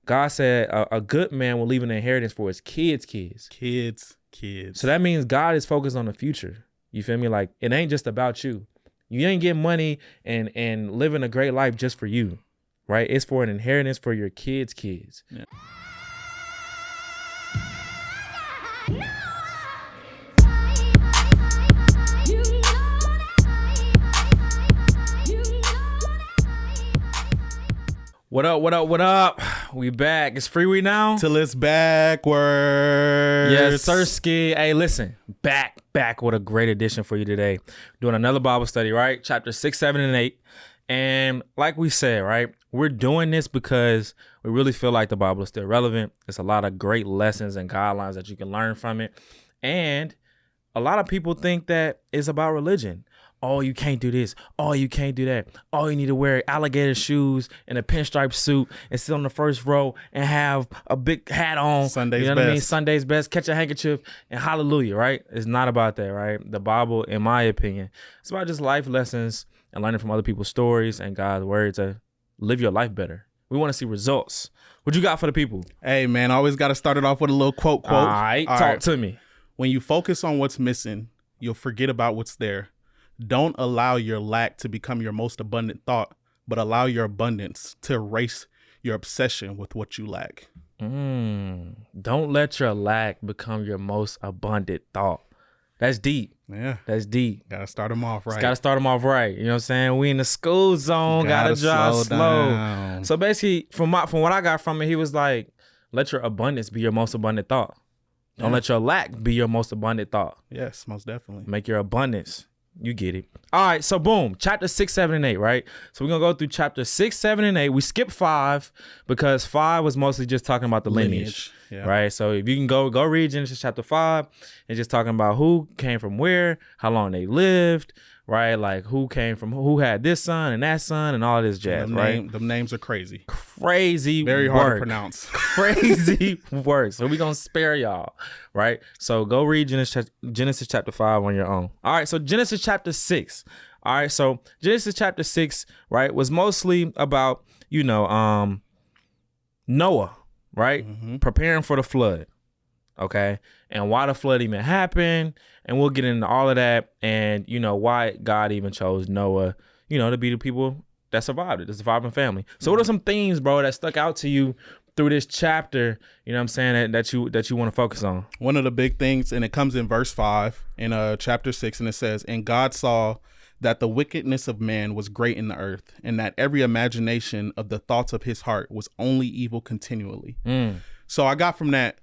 God said a good man will leave an inheritance for his kids. Kids. So that means God is focused on the future. You feel me? Like, it ain't just about you. You ain't getting money and living a great life just for you, right? It's for an inheritance for your kids. Yeah. What up? We back. It's Freewenow. Till it's backwards. Yes, Sirski. Hey, listen. Back with a great edition for you today. Doing another Bible study, right? Chapter 6, 7, and 8. And like we said, right? We're doing this because we really feel like the Bible is still relevant. There's a lot of great lessons and guidelines that you can learn from it. And a lot of people think that it's about religion. Oh, you can't do this. Oh, you can't do that. Oh, you need to wear alligator shoes and a pinstripe suit and sit on the first row and have a big hat on. Sunday's you know best. what I mean? Sunday's best. Catch a handkerchief and hallelujah, right? It's not about that, right? The Bible, in my opinion, it's about just life lessons and learning from other people's stories and God's word to live your life better. We want to see results. What you got for the people? Hey, man, I always got to start it off with a little quote. All right, talk to me. When you focus on what's missing, you'll forget about what's there. Don't allow your lack to become your most abundant thought, but allow your abundance to erase your obsession with what you lack. Don't let your lack become your most abundant thought. That's deep. Yeah. That's deep. Gotta start them off right. Gotta start them off right. You know what I'm saying? We in the school zone. Gotta drive slow. Down. So basically, from what I got from it, he was like, let your abundance be your most abundant thought. Don't let your lack be your most abundant thought. Yes, most definitely. Make your abundance. You get it. All right, so boom, chapter 6, 7, and 8, right? So we're going to go through chapter 6, 7, and 8. We skipped 5 because 5 was mostly just talking about the lineage. Yeah. Right? So if you can go read Genesis chapter 5, it's just talking about who came from where, how long they lived, right? Like who had this son and that son and all this jazz, right? Them names are crazy. Crazy Very work. hard to pronounce. Crazy work. So we're going to spare y'all, right? So go read Genesis chapter 5 on your own. All right, so Genesis chapter 6. All right, so Genesis chapter 6, right, was mostly about, Noah, right? Preparing for the flood, okay? And why the flood even happened. And we'll get into all of that and, why God even chose Noah, to be the people that survived it, the surviving family. So what are some things, bro, that stuck out to you through this chapter, you know what I'm saying, that you want to focus on? One of the big things, and it comes in verse 5 in chapter 6, and it says, and God saw that the wickedness of man was great in the earth, and that every imagination of the thoughts of his heart was only evil continually. So I got from that,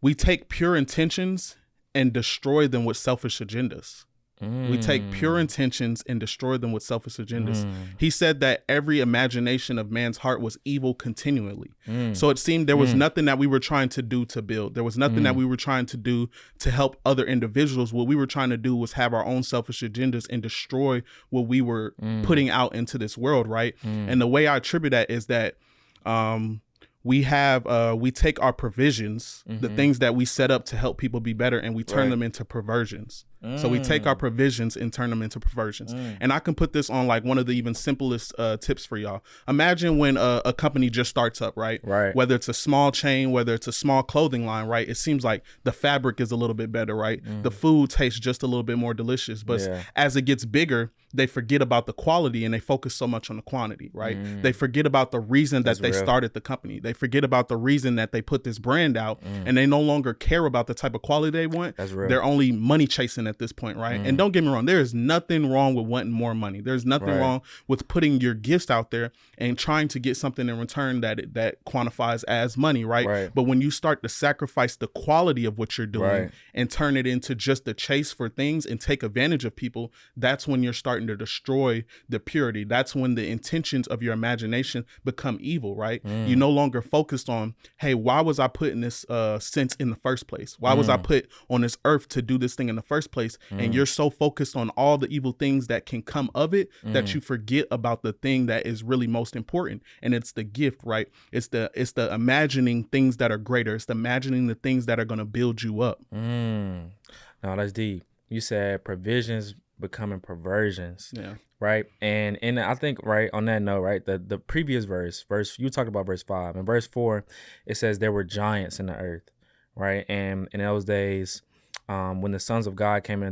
we take pure intentions and destroy them with selfish agendas. We take pure intentions and destroy them with selfish agendas. He said that every imagination of man's heart was evil continually. So it seemed there was nothing that we were trying to do to build. There was nothing that we were trying to do to help other individuals. What we were trying to do was have our own selfish agendas and destroy what we were putting out into this world, right? And the way I attribute that is that we take our provisions, the things that we set up to help people be better, and we turn them into perversions. So we take our provisions and turn them into perversions. And I can put this on like one of the even simplest tips for y'all. Imagine when a company just starts up, right? Whether it's a small chain, whether it's a small clothing line, right? It seems like the fabric is a little bit better, right? The food tastes just a little bit more delicious. But as it gets bigger, they forget about the quality and they focus so much on the quantity, right? They forget about the reason that they started the company. They forget about the reason that they put this brand out, and they no longer care about the type of quality they want. They're only money chasing at this point, right? And don't get me wrong, there is nothing wrong with wanting more money. There's nothing wrong with putting your gifts out there and trying to get something in return that quantifies as money, right? But when you start to sacrifice the quality of what you're doing and turn it into just the chase for things and take advantage of people, that's when you're starting to destroy the purity. That's when the intentions of your imagination become evil, right? You no longer focused on, hey, why was I put in this sense in the first place? Why was I put on this earth to do this thing in the first place? And you're so focused on all the evil things that can come of it that you forget about the thing that is really most important, and it's the gift, right? It's the imagining things that are greater. It's the imagining the things that are going to build you up. No, that's deep. You said provisions becoming perversions. Yeah. Right. And I think, right, on that note, right, the previous verse, you talked about verse 5. In verse 4, it says there were giants in the earth. Right. And in those days, when the sons of God came in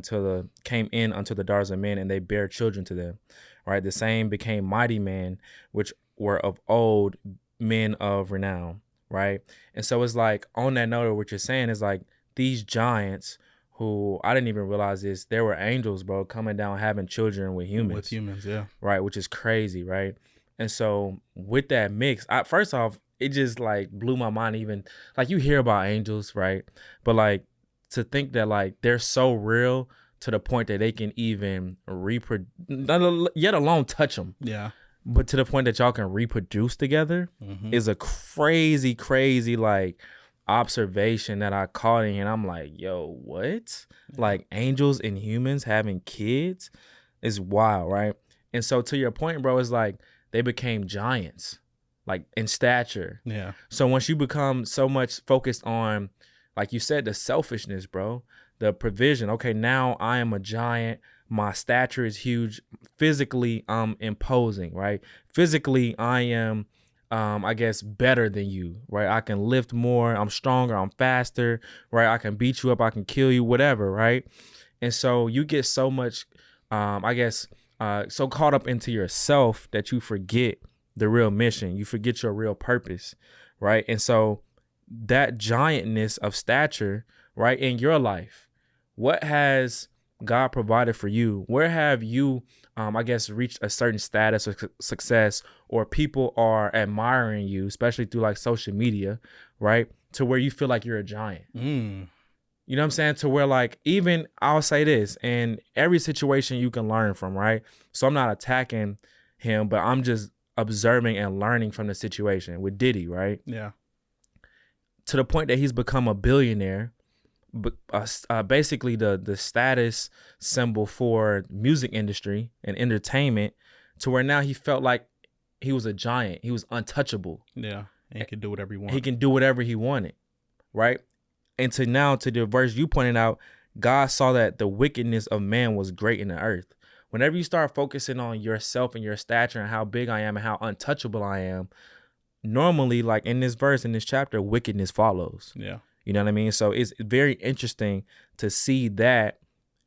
unto the daughters of men, and they bare children to them. Right. The same became mighty men, which were of old, men of renown. Right. And so it's like, on that note, what you're saying is like these giants, who I didn't even realize this, there were angels, bro, coming down having children with humans. With humans, yeah. Right, which is crazy, right? And so with that mix, first off, it just like blew my mind. Even like, you hear about angels, right? But like, to think that like they're so real to the point that they can even reproduce, yet alone touch them. Yeah. But to the point that y'all can reproduce together is a crazy like observation that I caught in, and I'm like, yo, what? Yeah. Like, angels and humans having kids is wild, right? And so to your point, bro, it's like they became giants, like in stature. Yeah. So once you become so much focused on, like you said, the selfishness, bro, the provision. Okay, now I am a giant. My stature is huge. Physically, I'm imposing, right? Physically, I am I guess better than you, right? I can lift more, I'm stronger, I'm faster, right? I can beat you up, I can kill you, whatever, right? And so you get so much, so caught up into yourself that you forget the real mission. You forget your real purpose, right? And so that giantness of stature, right, in your life, what has God provided for you? Where have you, reached a certain status of success, or people are admiring you, especially through like social media, right? To where you feel like you're a giant. You know what I'm saying? To where like, even I'll say this, in every situation you can learn from, right? So I'm not attacking him, but I'm just observing and learning from the situation with Diddy, right? Yeah. To the point that he's become a billionaire, basically the status symbol for music industry and entertainment, to where now he felt like he was a giant. He was untouchable. Yeah. And he could do whatever he wanted. He can do whatever he wanted, right? And to the verse you pointed out, God saw that the wickedness of man was great in the earth. Whenever you start focusing on yourself and your stature and how big I am and how untouchable I am, normally, like in this verse, in this chapter, wickedness follows. Yeah. You know what I mean? So it's very interesting to see that,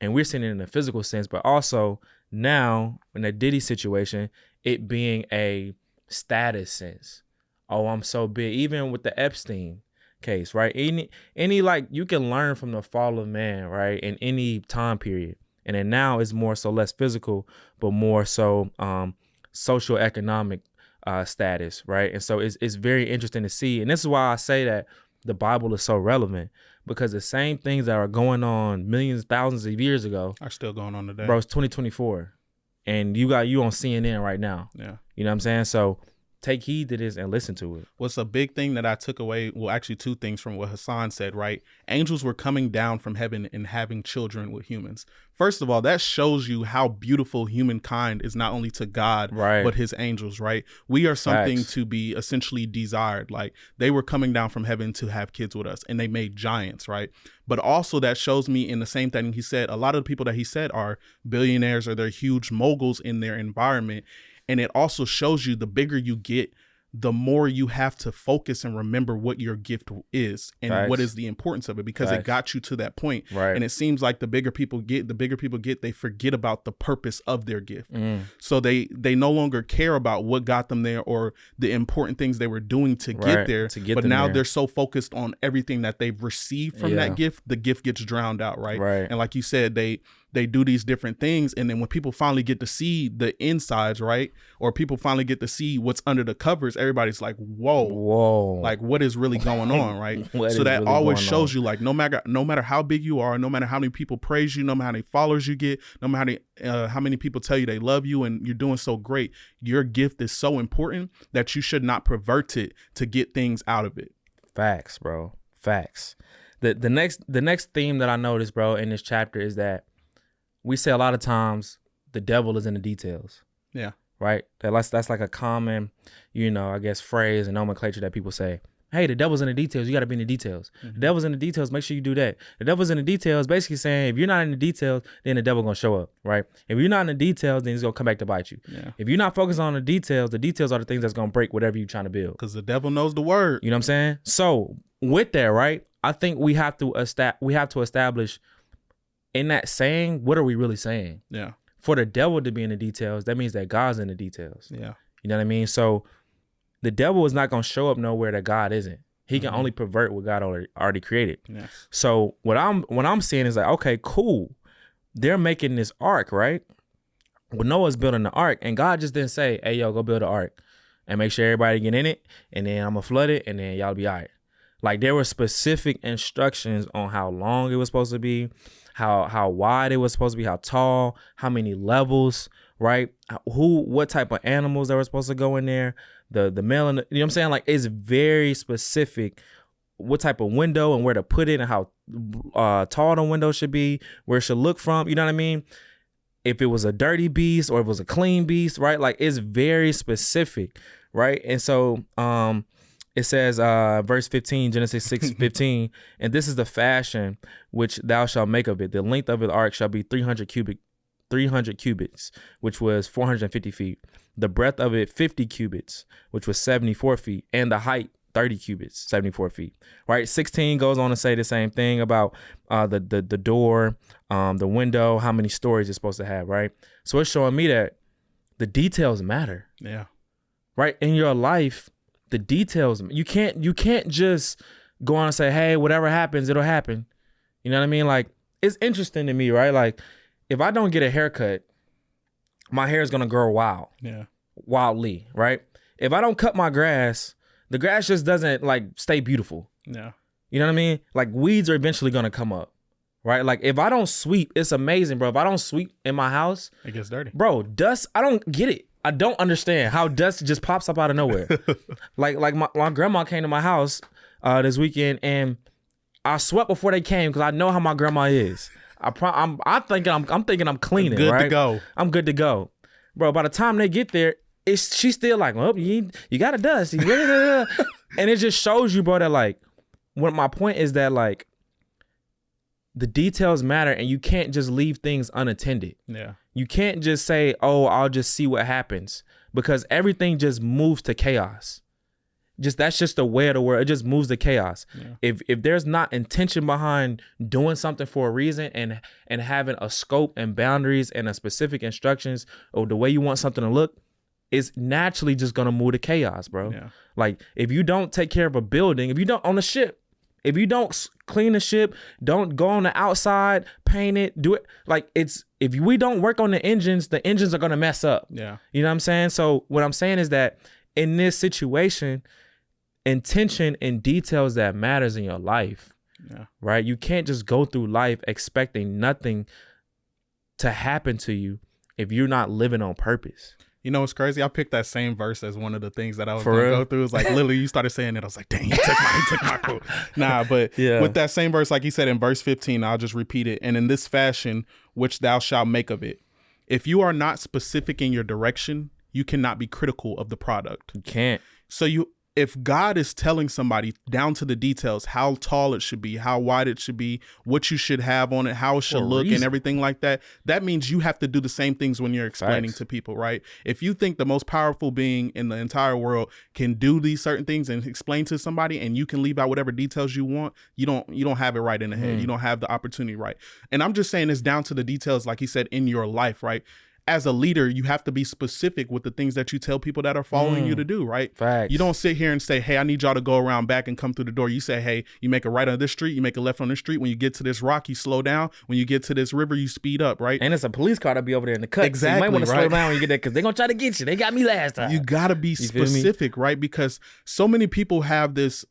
and we're seeing it in a physical sense, but also now in the Diddy situation, it being a status sense. Oh, I'm so big. Even with the Epstein case, right? Any like, you can learn from the fall of man, right? In any time period. And then now it's more so less physical, but more so social economic status, right? And so it's very interesting to see. And this is why I say that the Bible is so relevant, because the same things that are going on millions, thousands of years ago are still going on today. Bro, it's 2024. And you on CNN right now. Yeah. You know what I'm saying? So take heed to this and listen to it. What's a big thing that I took away? Well, actually two things from what Hasan said, right? Angels were coming down from heaven and having children with humans. First of all, that shows you how beautiful humankind is, not only to God, right, but his angels, right? We are something Facts. to be essentially desired. Like, they were coming down from heaven to have kids with us, and they made giants, right? But also that shows me, in the same thing he said, a lot of the people that he said are billionaires, or they're huge moguls in their environment. And it also shows you, the bigger you get, the more you have to focus and remember what your gift is and Facts. what is the importance of it, because Facts. it got you to that point. Right. And it seems like the bigger people get, they forget about the purpose of their gift. So they no longer care about what got them there or the important things they were doing to get there. But now they're so focused on everything that they've received from that gift, the gift gets drowned out, right? And like you said, they do these different things, and then when people finally get to see the insides, right, or people finally get to see what's under the covers, everybody's like, whoa, like, what is really going on, right? So that really always shows you, like, no matter how big you are, no matter how many people praise you, no matter how many followers you get, no matter how many people tell you they love you and you're doing so great, your gift is so important that you should not pervert it to get things out of it. Facts, bro. Facts. The next theme that I noticed, bro, in this chapter is that we say a lot of times the devil is in the details. Yeah. Right? That's like a common, phrase and nomenclature that people say. hey, the devil's in the details. You got to be in the details. Mm-hmm. The devil's in the details. Make sure you do that. The devil's in the details, basically saying if you're not in the details, then the devil going to show up, right? If you're not in the details, then he's going to come back to bite you. Yeah. If you're not focused on the details are the things that's going to break whatever you're trying to build. Because the devil knows the word. You know what I'm saying? So with that, right, I think we have to establish in that saying, what are we really saying? Yeah. For the devil to be in the details, that means that God's in the details. Yeah. You know what I mean? So the devil is not going to show up nowhere that God isn't. He can only pervert what God already created. Yes. So what I'm seeing is like, okay, cool. They're making this ark, right? Well, Noah's building the ark, and God just didn't say, hey, yo, go build an ark and make sure everybody get in it, and then I'm going to flood it, and then y'all be all right. Like, there were specific instructions on how long it was supposed to be, how wide it was supposed to be, how tall, how many levels, right? What type of animals that were supposed to go in there, the male, and you know what I'm saying? Like, it's very specific what type of window and where to put it and how tall the window should be, where it should look from, you know what I mean? If it was a dirty beast or if it was a clean beast, right? Like, it's very specific, right? And so, it says, verse 15, Genesis 6:15, and this is the fashion which thou shalt make of it. The length of the ark shall be 300 cubits, which was 450 feet. The breadth of it, 50 cubits, which was 74 feet. And the height, 30 cubits, 74 feet. Right? 16 goes on to say the same thing about the door, the window, how many stories it's supposed to have, right? So it's showing me that the details matter. Yeah. Right? In your life, the details, you can't just go on and say, hey, whatever happens, it'll happen. You know what I mean? Like, it's interesting to me, right? Like, if I don't get a haircut, my hair is going to grow wildly, right? If I don't cut my grass, the grass just doesn't like stay beautiful. Yeah. You know what I mean? Like, weeds are eventually going to come up, right? Like, if I don't sweep, it's amazing, bro. If I don't sweep in my house, it gets dirty. Bro, dust, I don't get it. I don't understand how dust just pops up out of nowhere. like my grandma came to my house this weekend, and I swept before they came because I know how my grandma is. I'm thinking I'm cleaning, good right? to go. I'm good to go, bro. By the time they get there, she's still like, well, you got to dust, and it just shows you, bro, that like, what my point is that like, the details matter, and you can't just leave things unattended. Yeah. You can't just say, oh, I'll just see what happens, because everything just moves to chaos. That's just the way of the world. It just moves to chaos. Yeah. If there's not intention behind doing something for a reason and having a scope and boundaries and a specific instructions of the way you want something to look, it's naturally just gonna move to chaos, bro. Yeah. Like, if you don't take care of a building, if you don't on a ship, if you don't clean the ship, don't go on the outside, paint it, do it. Like, if we don't work on the engines are going to mess up. Yeah. You know what I'm saying? So what I'm saying is that in this situation, intention and details that matters in your life. Yeah. Right? You can't just go through life expecting nothing to happen to you if you're not living on purpose. You know what's crazy? I picked that same verse as one of the things that I was going to go through. It's like, literally, you started saying it. I was like, dang, he took my quote. Nah, but with that same verse, like you said in verse 15, I'll just repeat it. And in this fashion, which thou shalt make of it. If you are not specific in your direction, you cannot be critical of the product. You can't. So if God is telling somebody down to the details how tall it should be, how wide it should be, what you should have on it, how it should look and everything like that, that means you have to do the same things when you're explaining to people, right? If you think the most powerful being in the entire world can do these certain things and explain to somebody, and you can leave out whatever details you want, you don't have it right in the head. You don't have the opportunity right. And I'm just saying it's down to the details, like he said, in your life, right? As a leader, you have to be specific with the things that you tell people that are following you to do, right? Facts. You don't sit here and say, hey, I need y'all to go around back and come through the door. You say, hey, you make a right on this street, you make a left on this street. When you get to this rock, you slow down. When you get to this river, you speed up, right? And it's a police car to be over there in the cut. Exactly. So you might want to slow down when you get there, because they're going to try to get you. They got me last time. You got to be specific, right? Because so many people have this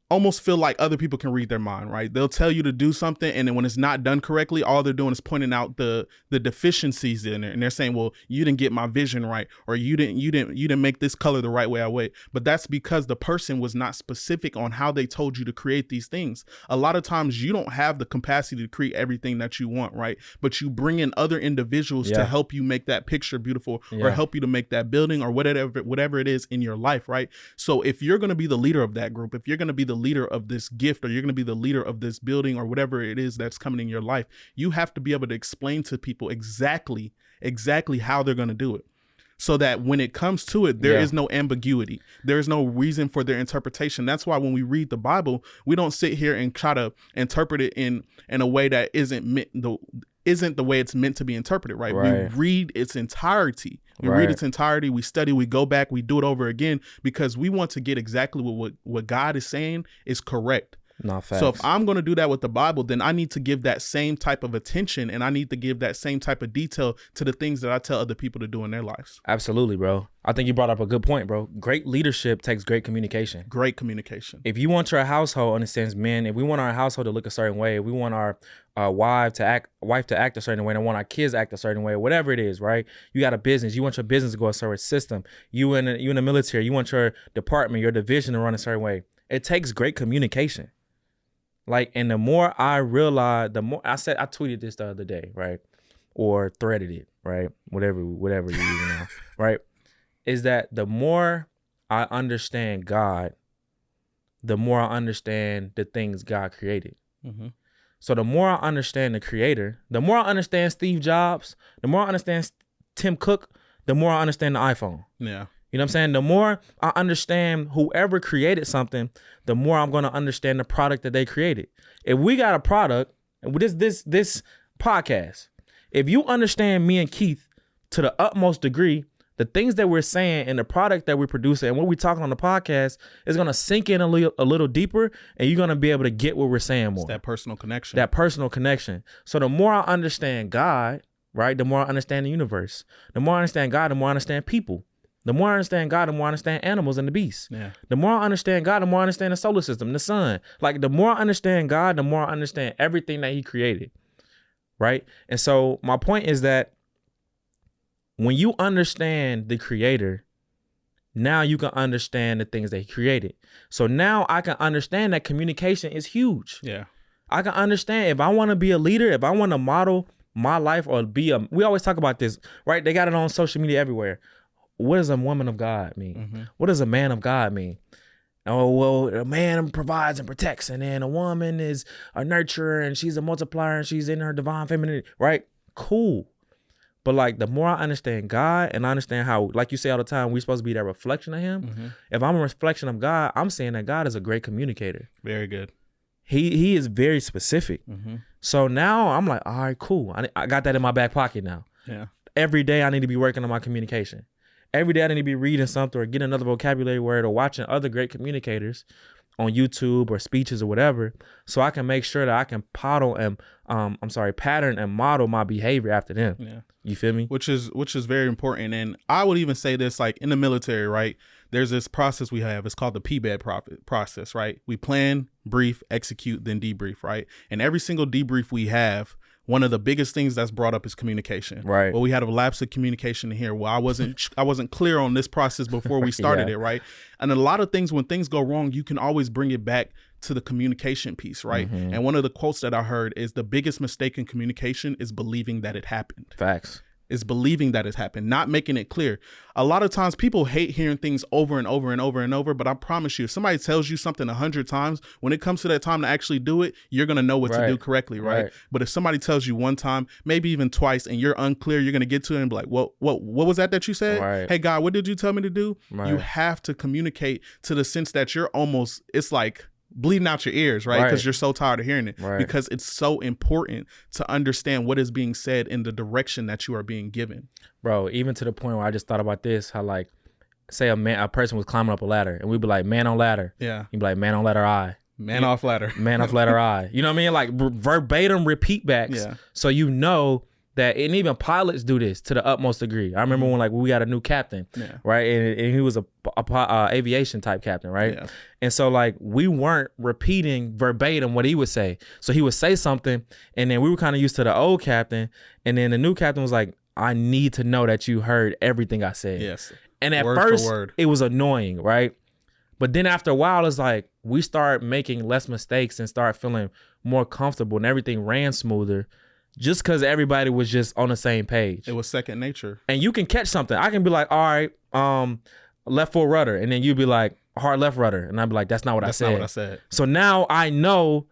almost feel like other people can read their mind, right? They'll tell you to do something, and then when it's not done correctly, all they're doing is pointing out the deficiencies in it, and they're saying, well, you didn't get my vision right, or you didn't make this color the right way I wait. But that's because the person was not specific on how they told you to create these things. A lot of times you don't have the capacity to create everything that you want, right? But you bring in other individuals to help you make that picture beautiful, or help you to make that building, or whatever it is in your life, right? So if you're going to be the leader of that group, if you're going to be the leader of this gift, or you're going to be the leader of this building, or whatever it is that's coming in your life, you have to be able to explain to people exactly how they're going to do it, so that when it comes to it, there is no ambiguity. There is no reason for their interpretation. That's why when we read the Bible, we don't sit here and try to interpret it in a way that isn't the way it's meant to be interpreted, right? We read its entirety. We read its entirety. We study. We go back. We do it over again, because we want to get exactly what God is saying is correct. No, facts. So if I'm going to do that with the Bible, then I need to give that same type of attention, and I need to give that same type of detail to the things that I tell other people to do in their lives. Absolutely, bro. I think you brought up a good point, bro. Great leadership takes great communication. Great communication. If you want your household, in a sense, men, if we want our household to look a certain way, if we want our wife to act a certain way, and want our kids to act a certain way, whatever it is, right? You got a business. You want your business to go a certain system. You in the military. You want your department, your division to run a certain way. It takes great communication. Like, and the more I realize, the more I tweeted this the other day, right? Or threaded it, right? Whatever you're using now, right? Is that the more I understand God, the more I understand the things God created. Mm-hmm. So the more I understand the creator, the more I understand Steve Jobs, the more I understand Tim Cook, the more I understand the iPhone. Yeah. You know what I'm saying? The more I understand whoever created something, the more I'm going to understand the product that they created. If we got a product, and this podcast, if you understand me and Keith to the utmost degree, the things that we're saying and the product that we're producing and what we're talking on the podcast is going to sink in a little deeper, and you're going to be able to get what we're saying more. It's that personal connection. That personal connection. So the more I understand God, right, the more I understand the universe. The more I understand God, the more I understand people. The more I understand God, the more I understand animals and the beasts. Yeah. The more I understand God, the more I understand the solar system, the sun. Like, the more I understand God, the more I understand everything that he created, right? And so my point is that when you understand the creator, now you can understand the things that he created. So now I can understand that communication is huge. Yeah. I can understand if I want to be a leader, if I want to model my life or we always talk about this, right? They got it on social media everywhere. What does a woman of God mean? Mm-hmm. What does a man of God mean? Oh, well, a man provides and protects, and then a woman is a nurturer, and she's a multiplier, and she's in her divine femininity, right? Cool. But like, the more I understand God, and I understand how, like you say all the time, we're supposed to be that reflection of him. Mm-hmm. If I'm a reflection of God, I'm saying that God is a great communicator. Very good. He is very specific. Mm-hmm. So now I'm like, all right, cool. I got that in my back pocket now. Yeah. Every day I need to be working on my communication. Every day I need to be reading something or getting another vocabulary word or watching other great communicators on YouTube or speeches or whatever, so I can make sure that I can pattern and model my behavior after them. Yeah. You feel me? Which is very important. And I would even say this, like, in the military, right? There's this process we have. It's called the PBED process, right? We plan, brief, execute, then debrief, right? And every single debrief we have, one of the biggest things that's brought up is communication. Right. Well, we had a lapse of communication here. Well, I wasn't clear on this process before we started it, right? And a lot of things, when things go wrong, you can always bring it back to the communication piece, right? Mm-hmm. And one of the quotes that I heard is, the biggest mistake in communication is believing that it happened. Facts. Is believing that it's happened, not making it clear. A lot of times people hate hearing things over and over and over and over, but I promise you, if somebody tells you something 100 times, when it comes to that time to actually do it, you're going to know what to do correctly, right? But if somebody tells you one time, maybe even twice, and you're unclear, you're going to get to it and be like, what was that you said? Right. Hey, God, what did you tell me to do? Right. You have to communicate to the sense that you're almost, it's like bleeding out your ears, right? Because you're so tired of hearing it. Right. Because it's so important to understand what is being said in the direction that you are being given. Bro, even to the point where I just thought about this, how, like, say a person was climbing up a ladder, and we'd be like, man on ladder. Yeah. You'd be like, man on ladder I. Man off ladder. Man off ladder I. You know what I mean? Like, verbatim repeat backs. Yeah. So you know that, and even pilots do this to the utmost degree. I remember when we got a new captain, right? And he was a aviation type captain, right? Yeah. And so we weren't repeating verbatim what he would say. So he would say something, and then we were kind of used to the old captain, and then the new captain was like, I need to know that you heard everything I said. Yes. And at first, it was annoying, right? But then after a while, it's like we start making less mistakes and start feeling more comfortable, and everything ran smoother just because everybody was just on the same page. It was second nature. And you can catch something. I can be like, all right, left full rudder. And then you'd be like, hard left rudder. And I'd be like, that's not what I said. That's not what I said. So now I know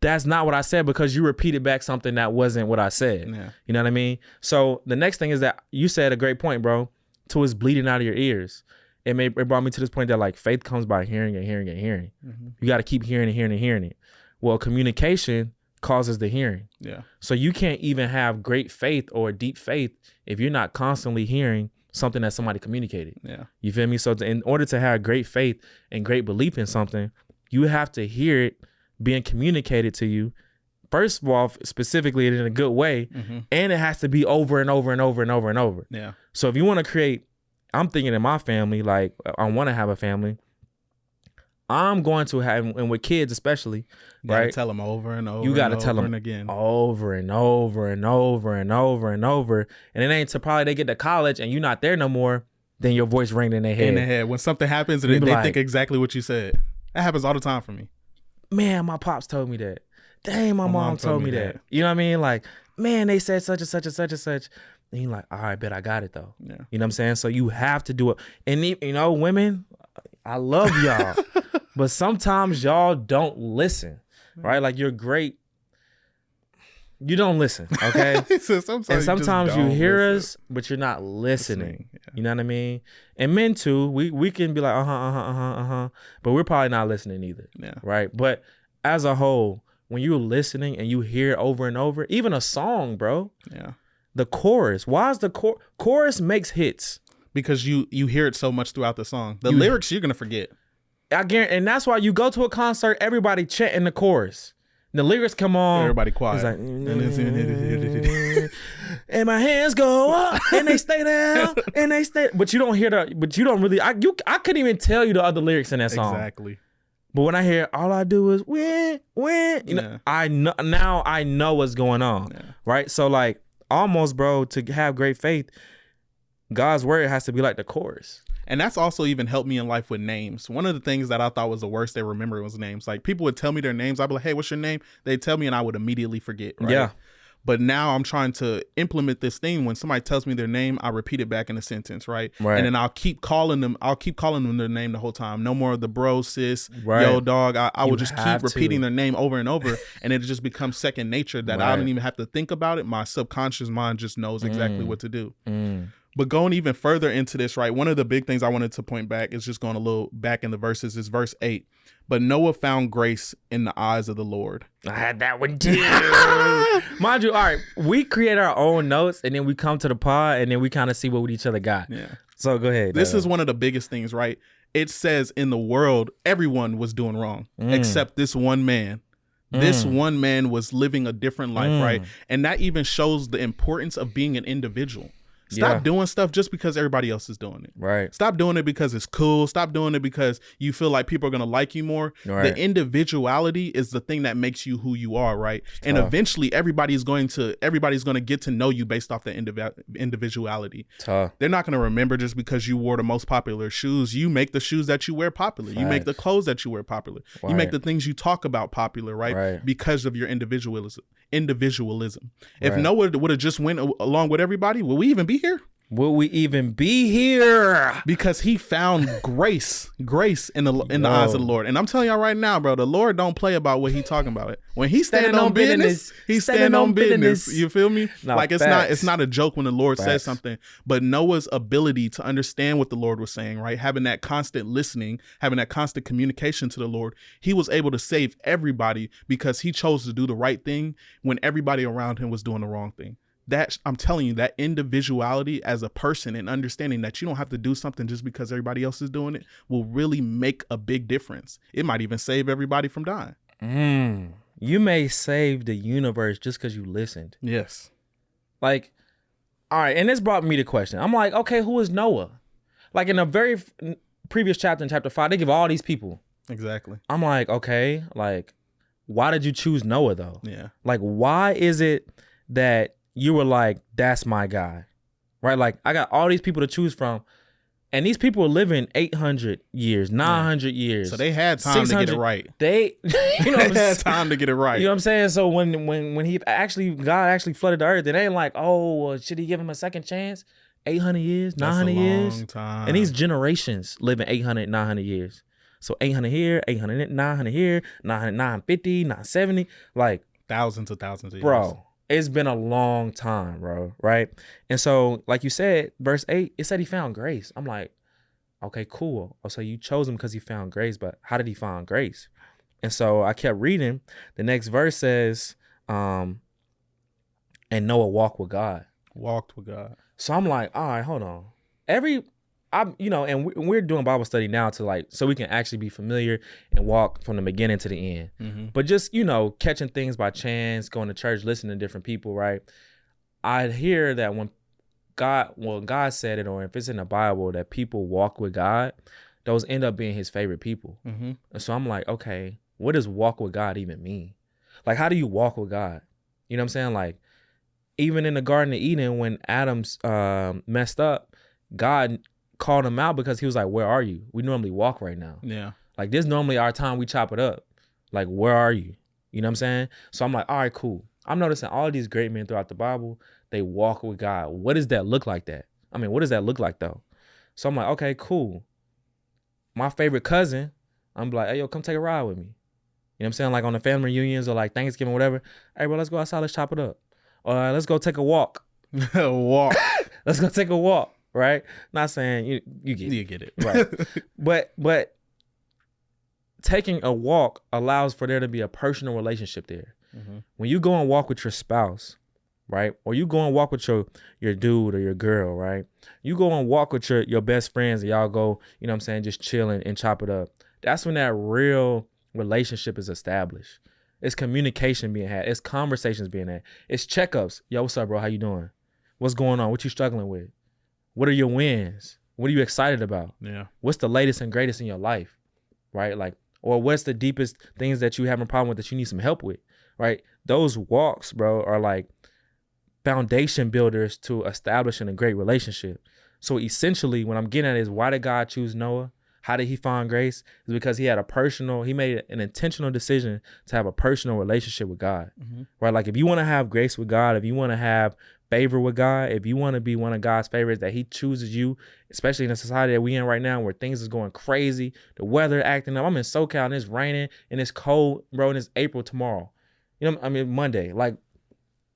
that's not what I said because you repeated back something that wasn't what I said. Yeah. You know what I mean? So the next thing is that you said a great point, bro, to it's bleeding out of your ears. It brought me to this point that faith comes by hearing and hearing and hearing. Mm-hmm. You got to keep hearing and hearing and hearing it. Well, communication causes the hearing. Yeah. So you can't even have great faith or deep faith if you're not constantly hearing something that somebody communicated. Yeah. You feel me? So in order to have great faith and great belief in something, you have to hear it being communicated to you. First of all, specifically in a good way, and it has to be over and over and over and over and over. Yeah. So if you want to create, I'm thinking in my family, I want to have a family. I'm going to have, and with kids especially, you gotta tell them over and over. You got to tell them again, over and over and over and over and over. And it ain't till probably they get to college and you're not there no more, then your voice ring in their head. In their head. When something happens and they think exactly what you said. That happens all the time for me. Man, my pops told me that. Dang, my mom told me that. You know what I mean? Man, they said such and such and such and such. And you're like, all right, bet I got it though. Yeah. You know what I'm saying? So you have to do it. And women, I love y'all. But sometimes y'all don't listen, right? You're great. You don't listen, okay? sometimes you hear us, but you're not listening. Yeah. You know what I mean? And men too, we can be like, but we're probably not listening either, right? But as a whole, when you're listening and you hear it over and over, even a song, bro, the chorus, why is the chorus makes hits? Because you hear it so much throughout the song. The lyrics, you're going to forget. I guarantee, and that's why you go to a concert, everybody chanting the chorus. The lyrics come on. Everybody quiet. And my hands go up and they stay down and they stay. But you don't hear but you don't really, I couldn't even tell you the other lyrics in that song. Exactly. But when I hear, all I do is win, I know, now I know what's going on. Yeah. Right. So almost, bro, to have great faith, God's word has to be like the chorus. And that's also even helped me in life with names. One of the things that I thought was the worst they remember was names. People would tell me their names. I'd be like, hey, what's your name? They'd tell me and I would immediately forget. Right? Yeah. But now I'm trying to implement this thing. When somebody tells me their name, I repeat it back in a sentence, right? And then I'll keep calling them their name the whole time. No more of the bro, sis, yo, dog. I will just keep repeating their name over and over. And it just becomes second nature that I don't even have to think about it. My subconscious mind just knows exactly what to do. But going even further into this, right, one of the big things I wanted to point back is just going a little back in the verses is verse 8. But Noah found grace in the eyes of the Lord. I had that one too. Mind you, all right, we create our own notes and then we come to the pod and then we kind of see what each other got. Yeah. So go ahead. This is one of the biggest things, right? It says in the world, everyone was doing wrong except this one man. This one man was living a different life, right? And that even shows the importance of being an individual. Stop doing stuff just because everybody else is doing it. Right. Stop doing it because it's cool. Stop doing it because you feel like people are going to like you more. Right. The individuality is the thing that makes you who you are, right? It's and tough. Eventually everybody's going to get to know you based off the individuality. Tough. They're not going to remember just because you wore the most popular shoes. You make the shoes that you wear popular. Facts. You make the clothes that you wear popular. Right. You make the things you talk about popular, right? Because of your individualism. If Noah would have just went along with everybody, will we even be here? Will we even be here? Because he found grace in the eyes of the Lord. And I'm telling y'all right now, bro, the Lord don't play about what he talking about. When he's standing on business, he's standing on business. You feel me? No, it's not a joke when the Lord says something. But Noah's ability to understand what the Lord was saying, right? Having that constant listening, having that constant communication to the Lord, he was able to save everybody because he chose to do the right thing when everybody around him was doing the wrong thing. That I'm telling you, that individuality as a person and understanding that you don't have to do something just because everybody else is doing it will really make a big difference. It might even save everybody from dying. You may save the universe just because you listened. Yes. Like, all right, and this brought me to question. I'm like, okay, who is Noah? Like in a very previous chapter, in chapter 5, they give all these people. Exactly. I'm like, okay, like, why did you choose Noah though? Yeah. Like, why is it that you were like, that's my guy, right? Like, I got all these people to choose from, and these people are living 800 years, 900 years. So they had time to get it right. They, you know, they had time to get it right. You know what I'm saying? So when God actually flooded the earth, it ain't like, oh, well, should he give him a second chance? 800 years, 900 years, long time. And these generations living 800, 900 years. So 800 here, 800, 900 here, 900, 950, 970, like thousands of years. Bro, it's been a long time, bro, right? And so, like you said, verse 8, it said he found grace. I'm like, okay, cool. Oh, so you chose him because he found grace, but how did he find grace? And so I kept reading. The next verse says, and Noah walked with God. Walked with God. So I'm like, all right, hold on. We're doing Bible study now to like, so we can actually be familiar and walk from the beginning to the end. Mm-hmm. But just, catching things by chance, going to church, listening to different people, right? I hear that when God said it, or if it's in the Bible, that people walk with God, those end up being his favorite people. Mm-hmm. And so I'm like, okay, what does walk with God even mean? Like, how do you walk with God? You know what I'm saying? Like, even in the Garden of Eden, when Adam's messed up, God called him out because he was like, where are you? We normally walk right now. Yeah. Like, this normally our time we chop it up. Like, where are you? You know what I'm saying? So I'm like, all right, cool. I'm noticing all of these great men throughout the Bible, they walk with God. What does that look like that? I mean, what does that look like though? So I'm like, okay, cool. My favorite cousin, I'm like, hey, yo, come take a ride with me. You know what I'm saying? Like on the family reunions or like Thanksgiving, whatever. Hey, bro, let's go outside. Let's chop it up. Let's go take a walk. Walk. Let's go take a walk. Right? Not saying you get it. You get it. Right. but taking a walk allows for there to be a personal relationship there. Mm-hmm. When you go and walk with your spouse, right? Or you go and walk with your dude or your girl, right? You go and walk with your best friends and y'all go, you know what I'm saying, just chilling and chop it up. That's when that real relationship is established. It's communication being had. It's conversations being had. It's checkups. Yo, what's up, bro? How you doing? What's going on? What you struggling with? What are your wins? What are you excited about? Yeah. What's the latest and greatest in your life? Right? Like, or what's the deepest things that you have a problem with that you need some help with? Right? Those walks, bro, are like foundation builders to establishing a great relationship. So essentially, what I'm getting at is, why did God choose Noah? How did he find grace? It's because he made an intentional decision to have a personal relationship with God. Mm-hmm. Right? Like, if you want to have grace with God, if you want to have favor with God, if you want to be one of God's favorites, that he chooses you, especially in the society that we in right now where things is going crazy, the weather acting up. I'm in SoCal and it's raining and it's cold, bro, and it's April tomorrow. Monday. Like,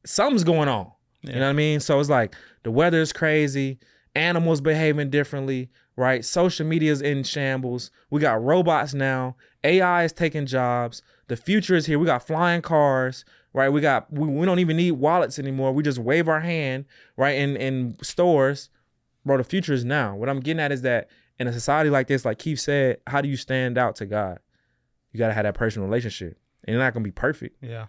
something's going on. Yeah. You know what I mean? So it's like the weather is crazy, animals behaving differently, right? Social media is in shambles. We got robots now. AI is taking jobs. The future is here. We got flying cars, right? We don't even need wallets anymore. We just wave our hand, right? In stores, bro, the future is now. What I'm getting at is that in a society like this, like Keith said, how do you stand out to God? You got to have that personal relationship. And you're not going to be perfect. Yeah.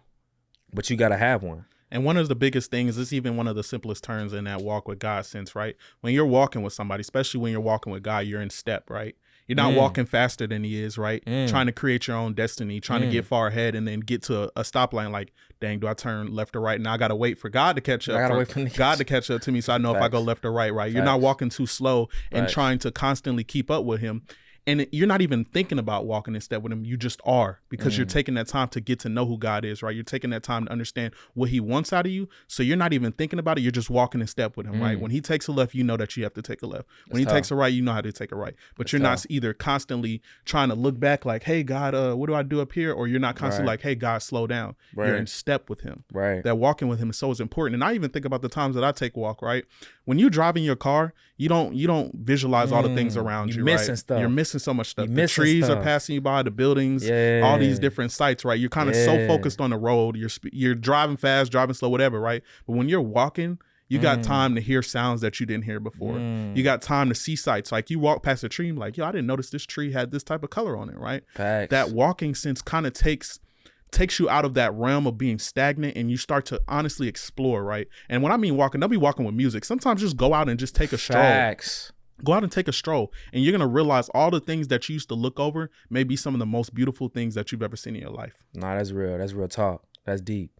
But you got to have one. And one of the biggest things is even one of the simplest terms in that walk with God sense, right? When you're walking with somebody, especially when you're walking with God, you're in step, right? You're not walking faster than he is, right? Trying to create your own destiny, trying to get far ahead and then get to a stoplight like, dang, do I turn left or right? Now I got to wait for God to catch up. God to catch up to me so I know if I go left or right, right? You're not walking too slow and trying to constantly keep up with him. And you're not even thinking about walking in step with him. You just are, because you're taking that time to get to know who God is, right? You're taking that time to understand what he wants out of you. So you're not even thinking about it. You're just walking in step with him, right? When he takes a left, you know that you have to take a left. When he takes a right, you know how to take a right. But you're not either constantly trying to look back like, hey, God, what do I do up here? Or you're not constantly like, hey, God, slow down. You're in step with him. Right. That walking with him is so important. And I even think about the times that I take a walk, right? When you're driving your car, you don't visualize all the things around you, missing right? Stuff. You're missing so much stuff. The trees are passing you by, the buildings, all these different sites, right? You're kind of so focused on the road. You're driving fast, driving slow, whatever, right? But when you're walking, you got time to hear sounds that you didn't hear before. You got time to see sights. Like, you walk past a tree, like, yo, I didn't notice this tree had this type of color on it, right? Facts. That walking sense kind of takes takes you out of that realm of being stagnant, and you start to honestly explore, right? And when I mean walking, don't be walking with music. Sometimes just go out and just take a Facts. stroll. Go out and take a stroll, and you're going to realize all the things that you used to look over may be some of the most beautiful things that you've ever seen in your life. Nah, that's real. That's real talk. That's deep.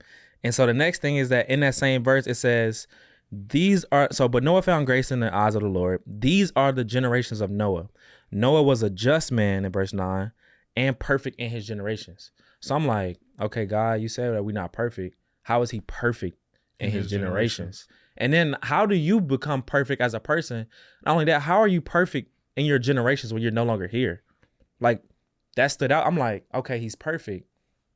And so the next thing is that in that same verse, it says, but Noah found grace in the eyes of the Lord. These are the generations of Noah. Noah was a just man in verse 9 and perfect in his generations. So I'm like, okay, God, you said that we're not perfect. How is he perfect in his generations? And then how do you become perfect as a person? Not only that, how are you perfect in your generations when you're no longer here? Like, that stood out. I'm like, okay, he's perfect.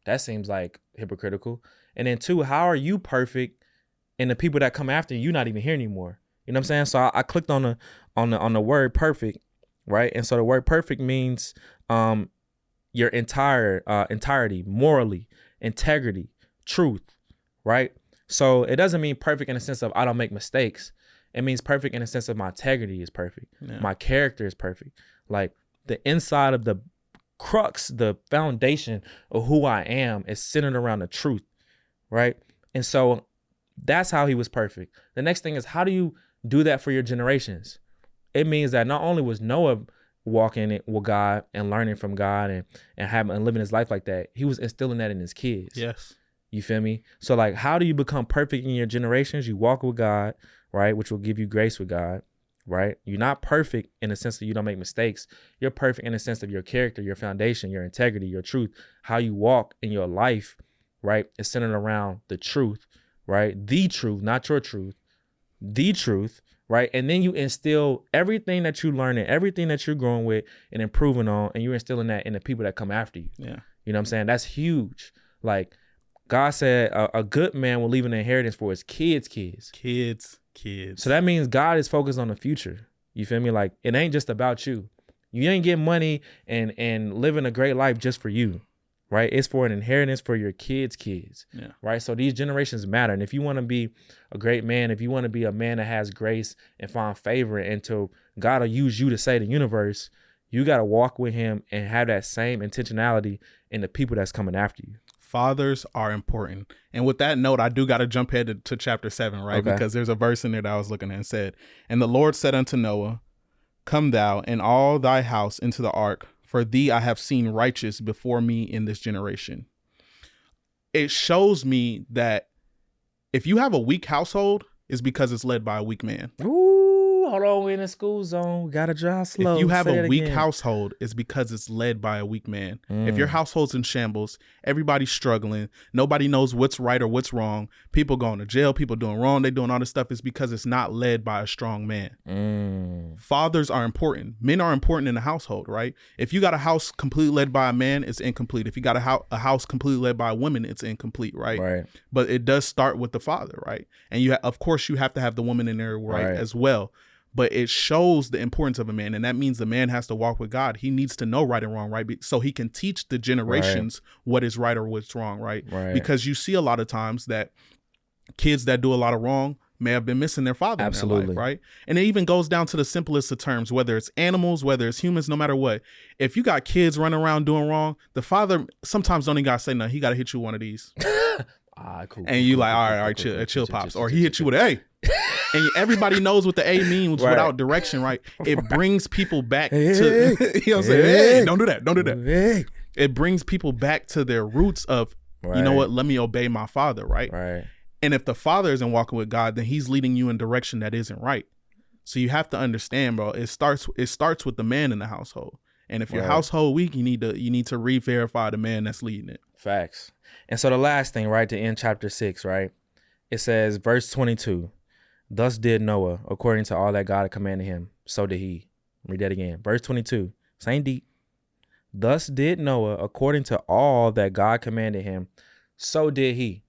That seems like hypocritical. And then 2, how are you perfect and the people that come after you not even here anymore? You know what I'm saying? So I clicked on the word perfect, right? And so the word perfect means your entirety, morally, integrity, truth, right? So it doesn't mean perfect in the sense of I don't make mistakes. It means perfect in the sense of my integrity is perfect. Yeah. My character is perfect. Like the inside of the crux, the foundation of who I am is centered around the truth, right? And so that's how he was perfect. The next thing is, how do you do that for your generations? It means that not only was Noah walking with God and learning from God and living his life like that, he was instilling that in his kids. Yes. You feel me? So like, how do you become perfect in your generations? You walk with God, right? Which will give you grace with God, right? You're not perfect in the sense that you don't make mistakes. You're perfect in the sense of your character, your foundation, your integrity, your truth. How you walk in your life, right, is centered around the truth, right? The truth, not your truth, the truth, right? And then you instill everything that you learn and everything that you're growing with and improving on, and you're instilling that in the people that come after you. Yeah. You know what I'm saying? That's huge. Like, God said a good man will leave an inheritance for his kids. So that means God is focused on the future. You feel me? Like, it ain't just about you. You ain't getting money and living a great life just for you, right? It's for an inheritance for your kids. Yeah. Right? So these generations matter. And if you want to be a great man, if you want to be a man that has grace and find favor until God will use you to save the universe, you got to walk with him and have that same intentionality in the people that's coming after you. Fathers are important. And with that note, I do got to jump ahead to chapter 7, right? Okay. Because there's a verse in there that I was looking at and said, "And the Lord said unto Noah, Come thou and all thy house into the ark, for thee I have seen righteous before me in this generation." It shows me that if you have a weak household, it's because it's led by a weak man. Ooh, hold on, we're in the school zone. We gotta drive slow. If you have a weak household, it's because it's led by a weak man. If your household's in shambles, everybody's struggling, nobody knows what's right or what's wrong, people going to jail, people doing wrong, they doing all this stuff, it's because it's not led by a strong man. Fathers are important. Men are important in the household, right? If you got a house completely led by a man, it's incomplete. If you got a house completely led by a woman, it's incomplete, right? But it does start with the father, right? And of course you have to have the woman in there, right, as well. But it shows the importance of a man, and that means the man has to walk with God. He needs to know right and wrong, right? So he can teach the generations what is right or what's wrong, right? Because you see a lot of times that kids that do a lot of wrong may have been missing their father in their life, right? And it even goes down to the simplest of terms, whether it's animals, whether it's humans, no matter what. If you got kids running around doing wrong, the father sometimes don't even got to say nothing. He got to hit you with one of these. Cool. And you like, all right, chill, pops. Or he hit you with an A. And everybody knows what the A means without direction, right? It brings people back to, you know what I'm saying? Hey, don't do that. It brings people back to their roots of, you know what, let me obey my father, right? And if the father isn't walking with God, then he's leading you in direction that isn't right. So you have to understand, bro, it starts with the man in the household. And if your household weak, you need to re-verify the man that's leading it. Facts. And so the last thing, right, to end chapter 6, right? It says, verse 22, "Thus did Noah, according to all that God had commanded him, so did he." Read that again. Verse 22, same deep. "Thus did Noah, according to all that God commanded him, so did he."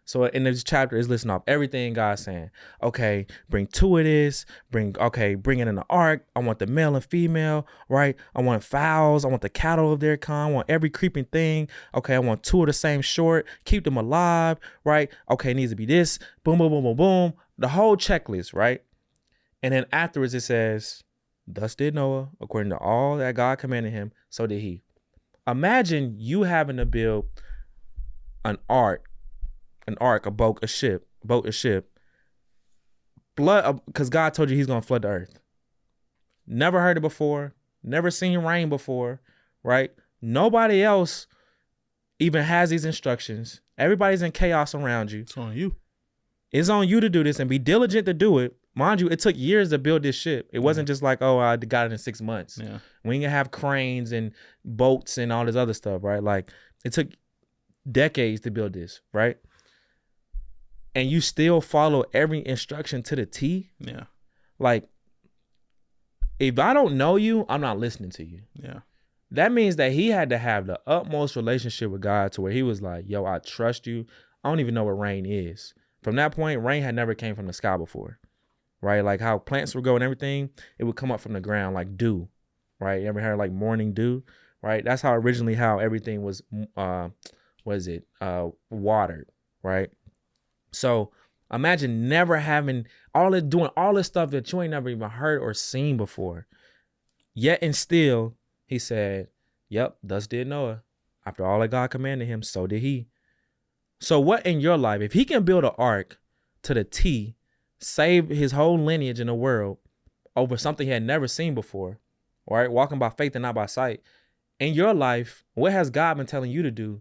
So in this chapter, it's listing off everything God's saying. Okay, bring 2 of this. Bring it in the ark. I want the male and female, right? I want fowls. I want the cattle of their kind. I want every creeping thing. Okay, I want 2 of the same sort. Keep them alive, right? Okay, it needs to be this. Boom, boom, boom, boom, boom. The whole checklist, right? And then afterwards it says, "Thus did Noah, according to all that God commanded him, so did he." Imagine you having to build a boat, a ship, flood, because God told you he's going to flood the earth. Never heard it before. Never seen rain before, right? Nobody else even has these instructions. Everybody's in chaos around you. It's on you. It's on you to do this and be diligent to do it. Mind you, it took years to build this ship. It wasn't just like, oh, I got it in 6 months. Yeah. We ain't have cranes and boats and all this other stuff, right? Like, it took decades to build this, right? And you still follow every instruction to the T. Yeah. Like, if I don't know you, I'm not listening to you. Yeah. That means that he had to have the utmost relationship with God to where he was like, yo, I trust you. I don't even know what rain is. From that point, rain had never came from the sky before, right? Like how plants would grow and everything, it would come up from the ground like dew, right? You ever heard like morning dew, right? That's how everything was, watered, right? So imagine never having doing all this stuff that you ain't never even heard or seen before. Yet and still, he said, yep, thus did Noah. After all that God commanded him, so did he. So what in your life, if he can build an ark to the T, save his whole lineage in the world over something he had never seen before, right? Walking by faith and not by sight. In your life, what has God been telling you to do,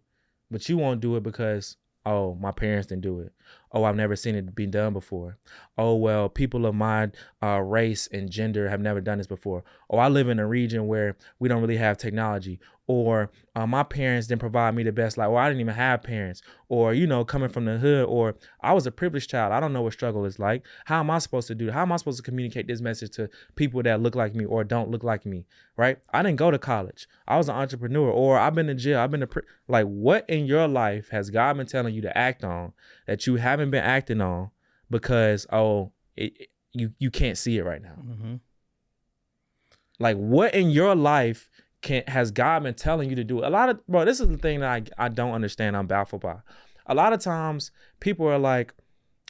but you won't do it because, oh, my parents didn't do it. Oh, I've never seen it be done before. Oh, well, people of my race and gender have never done this before. Oh, I live in a region where we don't really have technology. Or my parents didn't provide me the best life. Or I didn't even have parents. Or, coming from the hood. Or I was a privileged child. I don't know what struggle is like. How am I supposed to do it? How am I supposed to communicate this message to people that look like me or don't look like me, right? I didn't go to college. I was an entrepreneur. Or I've been to jail. Like, what in your life has God been telling you to act on that you haven't been acting on because, you can't see it right now? Mm-hmm. Like, what in your life has God been telling you to do? This is the thing that I don't understand. I'm baffled by. A lot of times people are like,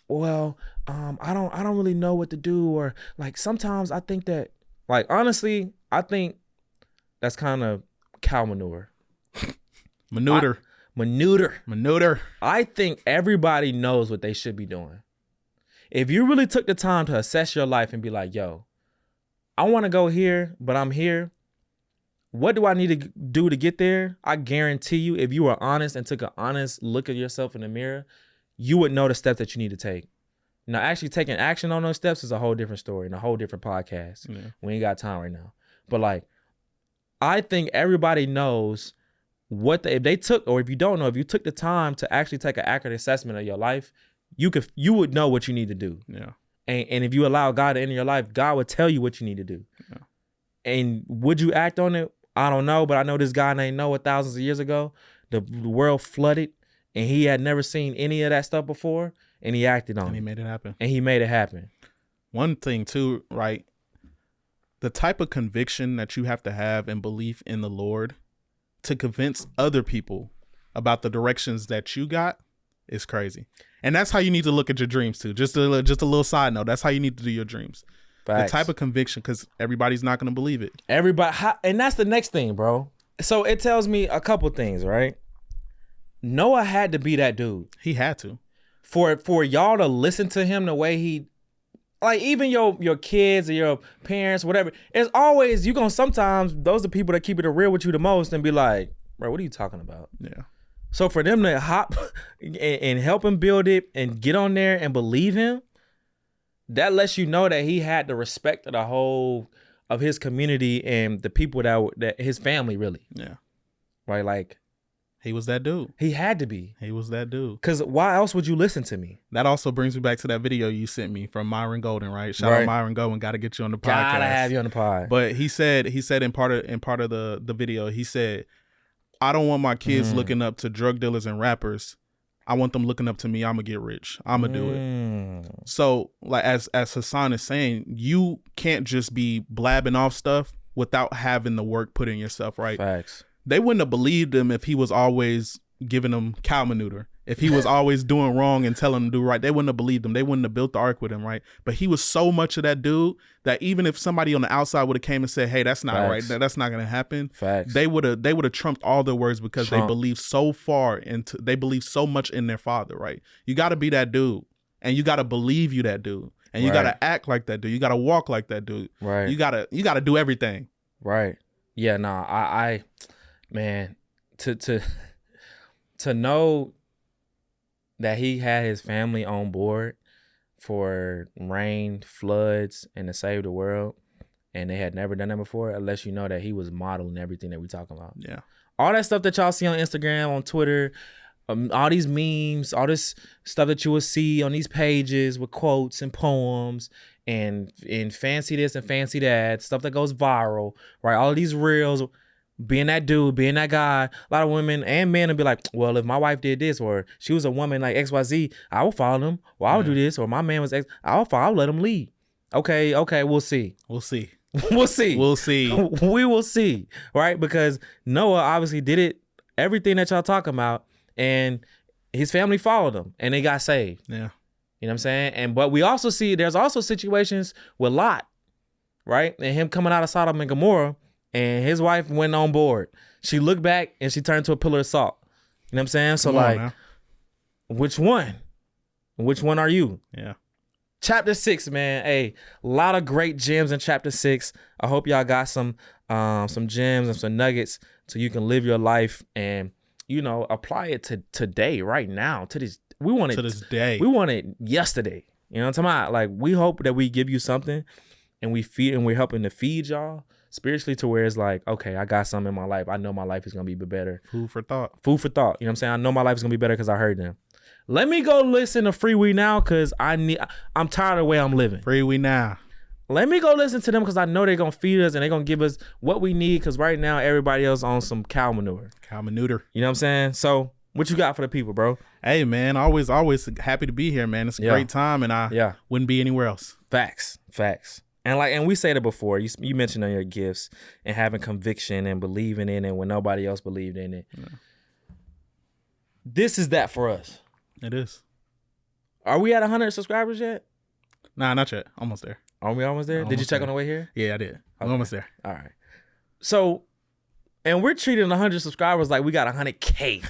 well, I don't really know what to do. Or like, sometimes I think that, like, honestly, I think that's kind of cow manure. Manure. I think everybody knows what they should be doing. If you really took the time to assess your life and be like, yo, I want to go here, but I'm here. What do I need to do to get there? I guarantee you, if you were honest and took an honest look at yourself in the mirror, you would know the steps that you need to take. Now, actually taking action on those steps is a whole different story and a whole different podcast. Yeah. We ain't got time right now. But like, I think everybody knows if you don't know, if you took the time to actually take an accurate assessment of your life, you would know what you need to do. Yeah. And if you allow God to enter your life, God would tell you what you need to do. Yeah. And would you act on it? I don't know, but I know this guy named Noah thousands of years ago. The world flooded, and he had never seen any of that stuff before, and he acted on it. And he made it happen. One thing too, right? The type of conviction that you have to have and belief in the Lord to convince other people about the directions that you got is crazy. And that's how you need to look at your dreams too. Just a little side note. That's how you need to do your dreams. Facts. The type of conviction, because everybody's not going to believe it. And that's the next thing, bro. So it tells me a couple things, right? Noah had to be that dude. He had to. For y'all to listen to him the way he, like, even your kids or your parents, whatever, it's always, sometimes those are people that keep it real with you the most and be like, bro, what are you talking about? Yeah. So for them to hop and help him build it and get on there and believe him, that lets you know that he had the respect of the whole of his community and the people that his family, really. Yeah. Right? Like, he was that dude. He had to be. He was that dude. Because why else would you listen to me? That also brings me back to that video you sent me from Myron Golden, right? Shout out Myron Golden. Got to get you on the podcast. Gotta have you on the pod. But he said in part of the video, he said, I don't want my kids looking up to drug dealers and rappers. I want them looking up to me. I'm gonna get rich. I'm gonna do it. So, like, as Hasan is saying, you can't just be blabbing off stuff without having the work put in yourself, right? Facts. They wouldn't have believed him if he was always giving them cow manure. If he was always doing wrong and telling them to do right, they wouldn't have believed him. They wouldn't have built the ark with him, right? But he was so much of that dude that even if somebody on the outside would have came and said, "Hey, that's not right. That's not going to happen," they would have trumped all their words because they believed so far into. They believed so much in their father, right? You got to be that dude, and you got to believe you that dude, and you got to act like that dude. You got to walk like that dude. Right. You got to do everything. Right. Yeah. Nah. I man, to know that he had his family on board for rain, floods, and to save the world, and they had never done that before, unless you know that he was modeling everything that we talking about. Yeah. All that stuff that y'all see on Instagram, on Twitter, all these memes, all this stuff that you will see on these pages with quotes and poems and fancy this and fancy that, stuff that goes viral, right? All of these reels, being that dude, being that guy. A lot of women and men will be like, well, if my wife did this, or she was a woman like XYZ, I will follow them, or I would do this, or my man was X, I'll let him lead. Okay, we'll see. We'll see. We'll see. We'll see. We will see, right? Because Noah obviously did it, everything that y'all talking about, and his family followed him, and they got saved. Yeah. You know what I'm saying? But we also see there's also situations with Lot, right? And him coming out of Sodom and Gomorrah, and his wife went on board. She looked back and she turned to a pillar of salt. You know what I'm saying? So which one? Which one are you? Yeah. Chapter 6, man. Hey, a lot of great gems in chapter 6. I hope y'all got some gems and some nuggets so you can live your life and, you know, apply it to today, right now, to this. We want it to this day. We want it yesterday. You know what I'm talking about? Like, we hope that we give you something and we're helping to feed y'all spiritually to where it's like, okay, I got something in my life. I know my life is going to be better. Food for thought. You know what I'm saying? I know my life is going to be better because I heard them. Let me go listen to Freewenow because I'm tired of the way I'm living. Freewenow. Let me go listen to them because I know they're going to feed us and they're going to give us what we need because right now everybody else on some cow manure. Cow manure. You know what I'm saying? So what you got for the people, bro? Hey, man, always happy to be here, man. It's a great time and I wouldn't be anywhere else. Facts. And we said it before. You mentioned on your gifts and having conviction and believing in it when nobody else believed in it. Yeah. This is that for us. It is. Are we at 100 subscribers yet? Nah, not yet. Almost there. Are we almost there? Did you check on the way here? Yeah, I did. Okay. I'm almost there. All right. So, and we're treating 100 subscribers like we got 100K.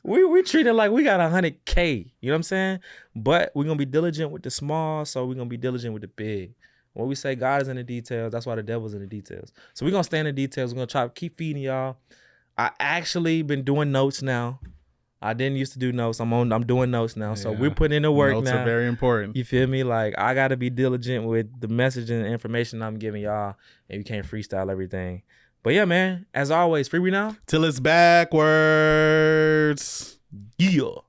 we treat it like we got 100K. You know what I'm saying? But we're going to be diligent with the small, so we're going to be diligent with the big. When we say God is in the details, that's why the devil's in the details. So we're going to stay in the details. We're going to try to keep feeding y'all. I actually been doing notes now. I didn't used to do notes. I'm doing notes now. So we're putting in the work now. Notes are very important. You feel me? Like, I got to be diligent with the message and the information I'm giving y'all. And you can't freestyle everything. But yeah, man, as always, Freewenow. Till it's backwards. Yeah.